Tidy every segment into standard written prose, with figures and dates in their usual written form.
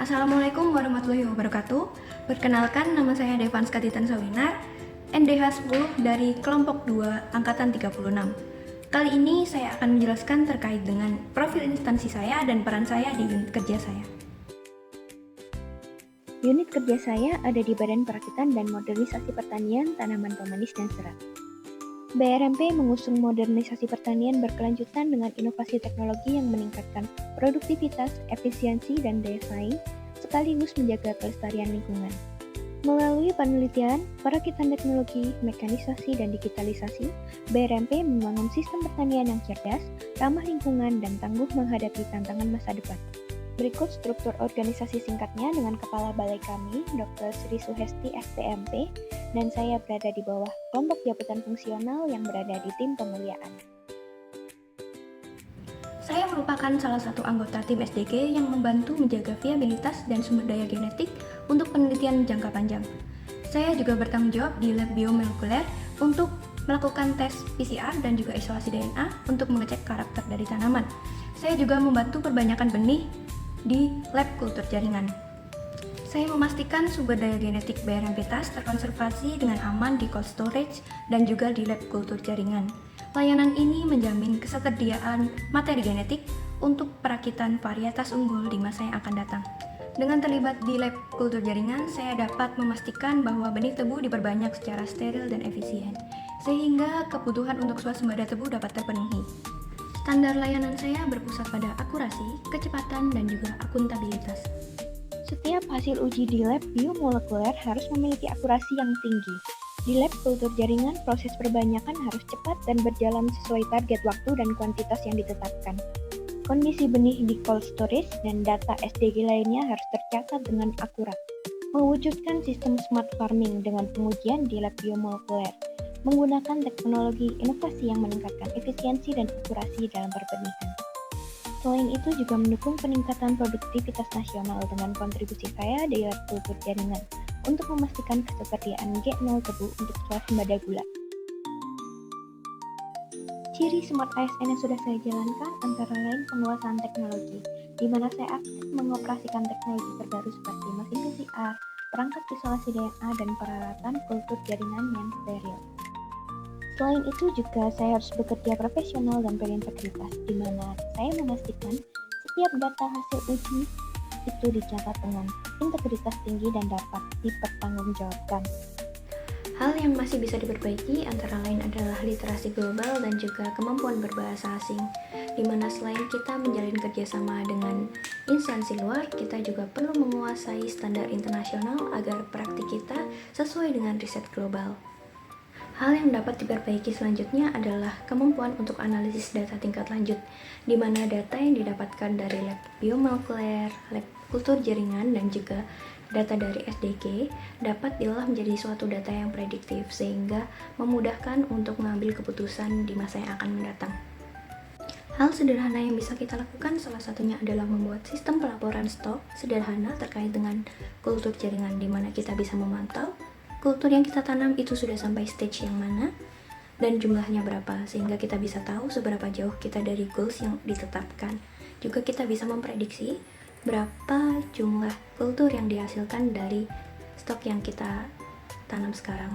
Assalamualaikum warahmatullahi wabarakatuh. Perkenalkan, nama saya Devanska Titan Sawinar, NDH 10 dari kelompok 2 angkatan 36. Kali ini saya akan menjelaskan terkait dengan profil instansi saya dan peran saya di unit kerja saya. Unit kerja saya ada di Badan Perakitan dan Modernisasi Pertanian Tanaman Pemanis dan Serat. BRMP mengusung modernisasi pertanian berkelanjutan dengan inovasi teknologi yang meningkatkan produktivitas, efisiensi, dan daya saing, sekaligus menjaga kelestarian lingkungan. Melalui penelitian, perakitan teknologi, mekanisasi, dan digitalisasi, BRMP membangun sistem pertanian yang cerdas, ramah lingkungan, dan tangguh menghadapi tantangan masa depan. Berikut struktur organisasi singkatnya dengan Kepala Balai kami, Dr. Sri Suhesti STMP, dan saya berada di bawah kelompok jabatan fungsional yang berada di tim pemuliaan. Saya merupakan salah satu anggota tim SDG yang membantu menjaga viabilitas dan sumber daya genetik untuk penelitian jangka panjang. Saya juga bertanggung jawab di lab biomolekuler untuk melakukan tes PCR dan juga isolasi DNA untuk mengecek karakter dari tanaman. Saya juga membantu perbanyakan benih di lab kultur jaringan. Saya memastikan sumber daya genetik BRMP TAS terkonservasi dengan aman di cold storage dan juga di lab kultur jaringan. Layanan ini menjamin ketersediaan materi genetik untuk perakitan varietas unggul di masa yang akan datang. Dengan terlibat di lab kultur jaringan, saya dapat memastikan bahwa benih tebu diperbanyak secara steril dan efisien, sehingga kebutuhan untuk swasembada tebu dapat terpenuhi. Standar layanan saya berpusat pada akurasi, kecepatan, dan juga akuntabilitas. Setiap hasil uji di lab biomolekuler harus memiliki akurasi yang tinggi. Di lab kultur jaringan, proses perbanyakan harus cepat dan berjalan sesuai target waktu dan kuantitas yang ditetapkan. Kondisi benih di cold storage dan data SDG lainnya harus tercatat dengan akurat. Mewujudkan sistem smart farming dengan pengujian di lab biomolekuler, menggunakan teknologi inovasi yang meningkatkan efisiensi dan akurasi dalam perbenihan. Selain itu juga mendukung peningkatan produktivitas nasional dengan kontribusi saya di lab kultur jaringan untuk memastikan ketersediaan G0 tebu untuk swasembada gula. Ciri Smart ASN yang sudah saya jalankan antara lain penguasaan teknologi, di mana saya aktif mengoperasikan teknologi terbaru seperti mesin PCR, perangkat isolasi DNA, dan peralatan kultur jaringan yang steril. Selain itu juga saya harus bekerja profesional dan berintegritas, di mana saya memastikan setiap data hasil uji itu dicatat dengan integritas tinggi dan dapat dipertanggungjawabkan. Hal yang masih bisa diperbaiki antara lain adalah literasi global dan juga kemampuan berbahasa asing, di mana selain kita menjalin kerjasama dengan instansi luar, kita juga perlu menguasai standar internasional agar praktik kita sesuai dengan riset global. Hal yang dapat diperbaiki selanjutnya adalah kemampuan untuk analisis data tingkat lanjut, di mana data yang didapatkan dari lab biomolekuler, lab kultur jaringan, dan juga data dari SDG dapat diolah menjadi suatu data yang prediktif, sehingga memudahkan untuk mengambil keputusan di masa yang akan mendatang. Hal sederhana yang bisa kita lakukan salah satunya adalah membuat sistem pelaporan stok sederhana terkait dengan kultur jaringan, di mana kita bisa memantau kultur yang kita tanam itu sudah sampai stage yang mana dan jumlahnya berapa, sehingga kita bisa tahu seberapa jauh kita dari goals yang ditetapkan. Juga kita bisa memprediksi berapa jumlah kultur yang dihasilkan dari stok yang kita tanam sekarang.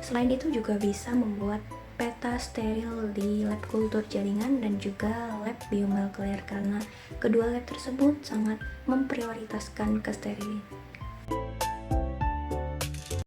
Selain itu juga bisa membuat peta steril di lab kultur jaringan dan juga lab biomolekuler, karena kedua lab tersebut sangat memprioritaskan kesterilitas.